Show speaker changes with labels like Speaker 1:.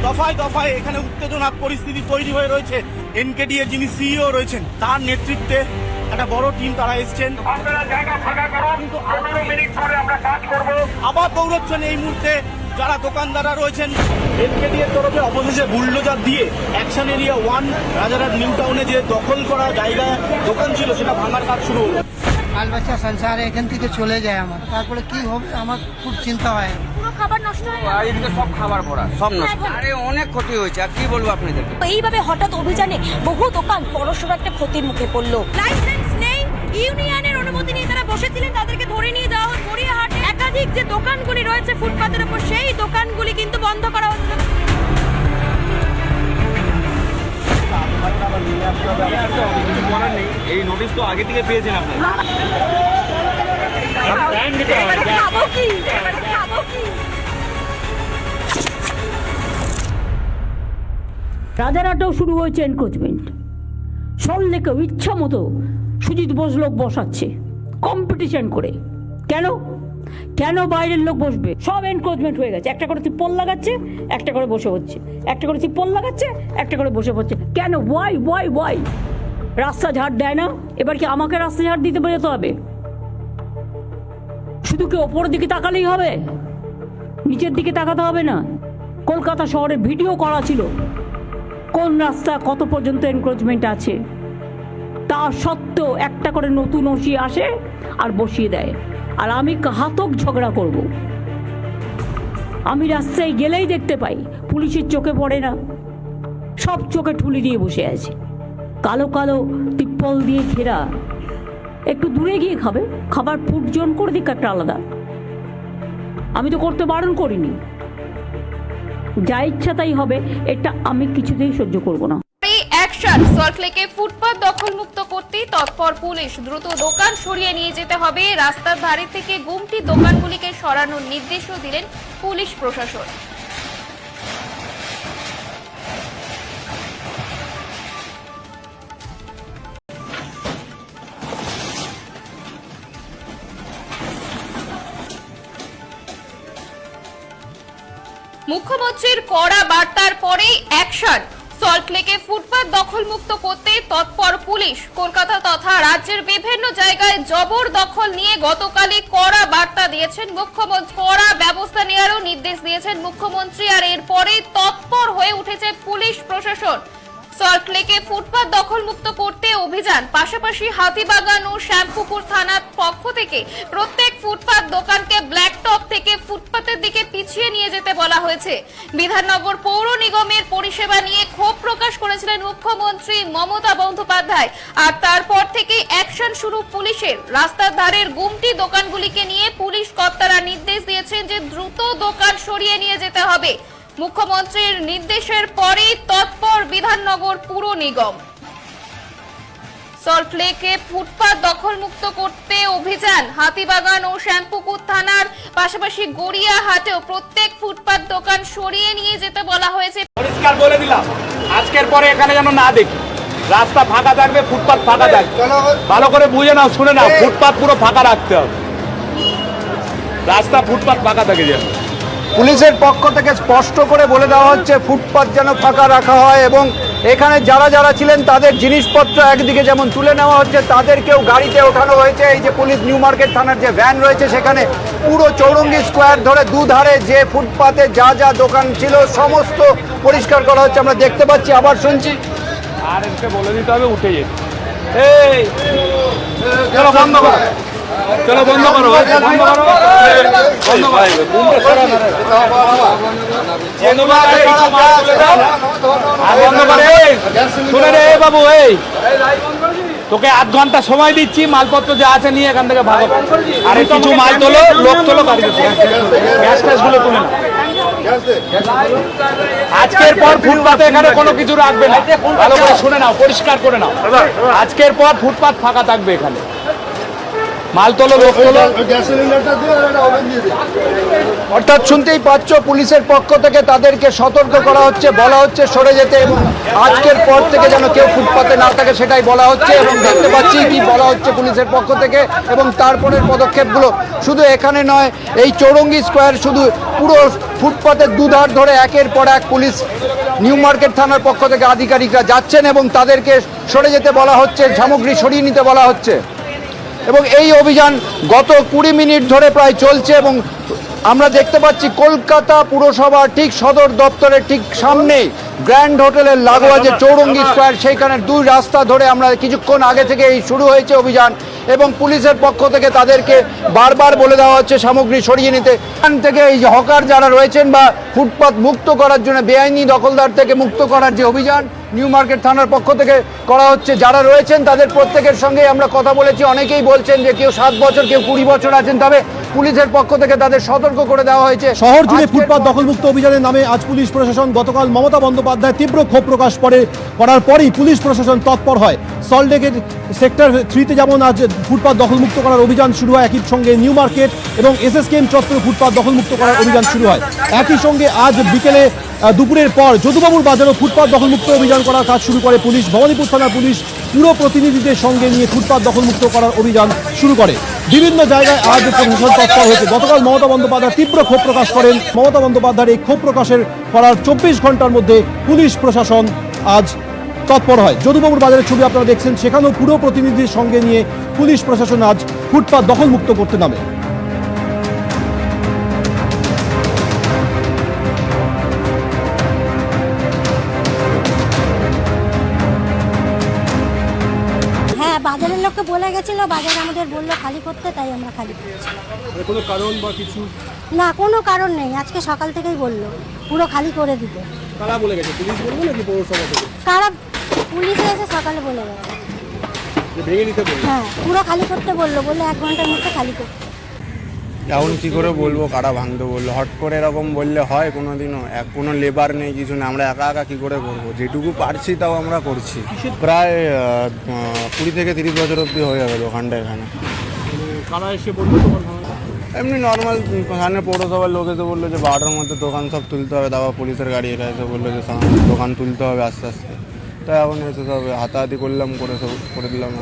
Speaker 1: দফায় দফায় এখানে উত্তেজনার পরিস্থিতি তৈরি হয়ে রয়েছে। এনকেডি এর যিনি সিইও রয়েছেন তার নেতৃত্বে একটা বড় টিম তারা এসছেন। আবার দৌড়চ্ছেন এই মুহূর্তে যারা দোকানদাররা রয়েছেন। এনকেডি এর তরফে অবশেষে বুলডোজার দিয়ে অ্যাকশন এরিয়া 1 রাজারহাট নিউ টাউনে যে দখল করা জায়গা দোকান ছিল সেটা ভাঙার কাজ শুরু হলো।
Speaker 2: বাল বাচ্চা সংসার এখান থেকে চলে যায় আমার, তারপরে কি হবে আমার খুব চিন্তা হয়।
Speaker 3: পুরো খাবার নষ্ট হয়ে গেল,
Speaker 4: এদিকে সব খাবার পড়া সব নষ্ট। আরে অনেক ক্ষতি হয়েছে, আর কি বলবো আপনাদের।
Speaker 3: এইভাবে হঠাৎ অভিযানে বহু দোকান পরস্পর একটা ক্ষতির মুখে পড়লো। লাইসেন্স নেই, ইউনিয়নের অনুমতি নিয়ে তারা বসেছিলেন, তাদেরকে ধরে নিয়ে যাওয়া হয় গড়িয়াহাটে। একাধিক যে দোকানগুলি রয়েছে ফুটপাতের উপর, সেই দোকানগুলি কিন্তু বন্ধ করা হচ্ছে।
Speaker 5: এই নোটিশ তো আগে থেকে পেয়েছেন আপনারা।
Speaker 6: রাজারহাটেও শুরু হয়েছে এনক্রোচমেন্ট। সল্লেকেও ইচ্ছা মতো সুজিত বোস লোক বসাচ্ছে কম্পিটিশন করে। কেন কেন বাইরের লোক বসবে? সব এনক্রোচমেন্ট হয়ে গেছে। একটা করে তিপ্পল লাগাচ্ছে, একটা করে বসে হচ্ছে, একটা করে তিপ্পল লাগাচ্ছে, একটা করে বসে হচ্ছে। কেন? Why why why? রাস্তা ঝাড় দেয় না, এবার কি আমাকে রাস্তা ঝাড় দিতে বেরোতে হবে? শুধু কি ওপরের দিকে তাকালেই হবে? নিচের দিকে তাকাতে হবে না? কলকাতা শহরে ভিডিও করা ছিল কোন রাস্তা কত পর্যন্ত এনক্রোচমেন্ট আছে। তা সত্ত্বেও একটা করে নতুন ওসি আসে আর বসিয়ে দেয়। আর আমি ঘাতক ঝগড়া করব। আমি রাস্তায় গেলেই দেখতে পাই পুলিশের চোখে পড়ে না, সব চোখে ঠুলি দিয়ে বসে আছে, কালো কালো তিপ্পল দিয়ে ঘেরা। একটু দূরে গিয়ে খাবে, খাবার ফুড জোন করে দিক একটা আলাদা। আমি তো করতে বারণ করিনি, যা ইচ্ছা তাই হবে। এটা আমি কিছুতেই সহ্য করব না।
Speaker 7: অ্যাকশন, সল্টলেকে ফুটপাত দখলমুক্ত করতে তৎপর পুলিশ। দ্রুত দোকান সরিয়ে নিয়ে যেতে হবে। রাস্তার ধারে থেকে গুমটি দোকানগুলিকে সরানোর নির্দেশও দিলেন পুলিশ প্রশাসন। মুখ্যমন্ত্রীর কড়া বার্তার পরেই অ্যাকশন, সল্টলেকে ফুটপাত দখলমুক্ত করতে তৎপর পুলিশ। কলকাতা তথা রাজ্যের বিভিন্ন জায়গায় জবরদখল নিয়ে গতকালই কড়া বার্তা দিয়েছেন মুখ্যমন্ত্রী। কড়া ব্যবস্থা নেওয়ারও নির্দেশ দিয়েছেন মুখ্যমন্ত্রী। আর এরপরেই তৎপর হয়ে উঠেছে পুলিশ প্রশাসন। সল্টলেকে ফুটপাত দখলমুক্ত করতে অভিযান, পাশাপাশি হাতিবাগান ও শ্যামপুকুর থানার পক্ষ থেকে প্রত্যেক ফুটপাত দোকানকে ব্ল্যাকটপ থেকে ফুটপাতের দিকে পিছিয়ে নিয়ে যেতে বলা হয়েছে। বিধাননগর পৌর নিগমের পরিষেবা নিয়ে ক্ষোভ প্রকাশ করেছিলেন মুখ্যমন্ত্রী মমতা বন্দ্যোপাধ্যায়। আর তারপর থেকে অ্যাকশন শুরু পুলিশের। রাস্তার ধারের গুমটি দোকানগুলিকে নিয়ে পুলিশ কর্তারা নির্দেশ দিয়েছেন যে দ্রুত দোকান সরিয়ে নিয়ে যেতে হবে। মুখ্যমন্ত্রীর নির্দেশের পরেই তৎপর বিধাননগর পুর নিগম। সল্টলেকে ফুটপাত দখলমুক্ত করতে অভিযান, হাতিবাগান ও শ্যামপুকুর থানার পাশাপাশি গড়িয়াহাটেও প্রত্যেক ফুটপাত দোকান সরিয়ে নিয়ে যেতে বলা হয়েছে।
Speaker 5: পরিষ্কার বলে দিলাম, আজকের পরে এখানে যেন না দেখি। রাস্তা ফাঁকা থাকবে, ফুটপাত ফাঁকা থাকবে। ভালো করে বুঝে নাও, শুনে নাও, ফুটপাত পুরো ফাঁকা রাখতে হবে। রাস্তা ফুটপাত ফাঁকা থাকে যেন।
Speaker 8: পুলিশের পক্ষ থেকে স্পষ্ট করে বলে দেওয়া হচ্ছে ফুটপাত যেন ফাঁকা রাখা হয় এবং এখানে যারা যারা ছিলেন তাদের জিনিসপত্র একদিকে যেমন তুলে নেওয়া হচ্ছে, তাদেরকেও গাড়িতে ওঠানো হয়েছে। এই যে পুলিশ নিউ মার্কেট থানার যে ভ্যান রয়েছে সেখানে পুরো চৌরঙ্গি স্কোয়ার ধরে দুধারে যে ফুটপাতে যা যা দোকান ছিল সমস্ত পরিষ্কার করা হচ্ছে। আমরা দেখতে পাচ্ছি, আবার শুনছি।
Speaker 5: আর এসে বলে দিতে হবে উঠে যেতে। এই চলো বন্ধ করো, চলো বন্ধ করো, বন্ধ করো, বন্ধ করে। শুনে রে বাবু, এই তোকে 8 ঘন্টা সময় দিচ্ছি, মালপত্র যা আছে নিয়ে এখান থেকে ভাগো। আরে কিছু মাল তোলো, লোক তোলো, গ্যাস ট্যাস গুলো তুলে না। আজকের পর ফুটপাতে এখানে কোনো কিছু রাখবে না। ভালো করে শুনে নাও, পরিষ্কার করে নাও। আজকের পর ফুটপাত ফাঁকা থাকবে এখানে। মাল তোলো, লোক তোলো।
Speaker 8: অর্থাৎ শুনতেই পাচ্ছ পুলিশের পক্ষ থেকে তাদেরকে সতর্ক করা হচ্ছে, বলা হচ্ছে সরে যেতে এবং আজকের পর থেকে যেন কেউ ফুটপাতে না থাকে সেটাই বলা হচ্ছে। এবং দেখতে পাচ্ছি কি বলা হচ্ছে পুলিশের পক্ষ থেকে এবং তারপরের পদক্ষেপগুলো শুধু এখানে নয়, এই চৌরঙ্গি স্কোয়ার শুধু পুরো ফুটপাতের দুধার ধরে একের পর এক পুলিশ নিউ মার্কেট থানার পক্ষ থেকে আধিকারিকরা যাচ্ছেন এবং তাদেরকে সরে যেতে বলা হচ্ছে, সামগ্রী সরিয়ে নিতে বলা হচ্ছে। এবং এই অভিযান গত 20 মিনিট ধরে প্রায় চলছে এবং আমরা দেখতে পাচ্ছি কলকাতা পুরসভার ঠিক সদর দপ্তরের ঠিক সামনেই গ্র্যান্ড হোটেলের লাগোয়া যে চৌরঙ্গি স্কোয়ার, সেইখানে দুই রাস্তা ধরে আমরা কিছুক্ষণ আগে থেকে এই শুরু হয়েছে অভিযান এবং পুলিশের পক্ষ থেকে তাদেরকে বারবার বলে দেওয়া হচ্ছে সামগ্রী সরিয়ে নিতে। এখান থেকে এই যে হকার যারা রয়েছেন বা ফুটপাত মুক্ত করার জন্য বেআইনি দখলদার থেকে মুক্ত করার যে অভিযান নিউ মার্কেট থানার পক্ষ থেকে করা হচ্ছে, যারা রয়েছেন তাদের প্রত্যেকের সঙ্গে আমরা কথা বলেছি। অনেকেই বলছেন যে কেউ 7 বছর, কেউ 20 বছর আছেন, তবে পুলিশের পক্ষ থেকে তাদের সতর্ক করে দেওয়া হয়েছে।
Speaker 9: শহর জুড়ে ফুটপাত দখলমুক্ত অভিযানের নামে আজ পুলিশ প্রশাসন, গতকাল মমতা বন্দ্যোপাধ্যায় তীব্র ক্ষোভ প্রকাশ করার পরই পুলিশ প্রশাসন তৎপর হয়। সল্টলেকের সেক্টর 3-তে যেমন আজ ফুটপাত দখলমুক্ত করার অভিযান শুরু হয়, একই সঙ্গে নিউ মার্কেট এবং SSKM চত্বরে ফুটপাত দখলমুক্ত করার অভিযান শুরু হয়। একই সঙ্গে আজ বিকেলে দুপুরের পর যদুবাবুর বাজারও ফুটপাত দখলমুক্ত অভিযান করার কাজ শুরু করে পুলিশ। ভবানীপুর থানার পুলিশ পুরো প্রতিনিধিদের সঙ্গে নিয়ে ফুটপাত দখলমুক্ত করার অভিযান শুরু করে। বিভিন্ন জায়গায় আজ প্রশাসন তৎপর হয়েছে। গতকাল মমতা বন্দ্যোপাধ্যায় তীব্র ক্ষোভ প্রকাশ করেন। মমতা বন্দ্যোপাধ্যায়ের এই ক্ষোভ প্রকাশের করার 24 ঘন্টার মধ্যে পুলিশ প্রশাসন আজ তৎপর হয়। যদুবাবুর বাজারের ছবি আপনারা দেখছেন, সেখানেও পুরো প্রতিনিধির সঙ্গে নিয়ে পুলিশ প্রশাসন আজ ফুটপাত দখলমুক্ত করতে নামে।
Speaker 3: হ্যাঁ, বাজারের লোককে বলে গেছিল, বাজার আমাদের বললো খালি করতে, তাই আমরা খালি করছি।
Speaker 9: কোনো কারণ বা কিছু?
Speaker 3: না, কোনো কারণ নেই, আজকে সকাল থেকেই বললো পুরো খালি করে দিতে।
Speaker 9: কারা বলে গেছে? পুলিশ বলবে নাকি পৌরসভা থেকে?
Speaker 3: কারা? পুলিশে এসে সকালে বলে গেছে।
Speaker 9: ভেঙে নিতে বলবে?
Speaker 3: হ্যাঁ, পুরো খালি করতে বললো, 1 ঘন্টার মধ্যে খালি করতে।
Speaker 10: এখন কী করে বলবো কারা ভাঙতে বললো? হট করে এরকম বললে হয় কোনো দিনও? কোনো লেবার নেই, কিছু নেই, আমরা একা একা কী করে করবো? যেটুকু পারছি তাও আমরা করছি। প্রায় 20 থেকে 30 বছর অবধি হয়ে যাবে দোকানটা এখানে।
Speaker 9: কারা এসে বললো তোমার?
Speaker 10: এমনি নর্মাল এখানে পৌরসভার লোক এসে বললো যে 12টার মধ্যে দোকান সব তুলতে হবে। তারপর পুলিশের গাড়ি এরা এসে বললো যে দোকান তুলতে হবে আস্তে আস্তে। তাই এখন এসে সব হাতাহাতি করলাম, করে সব করে দিলাম।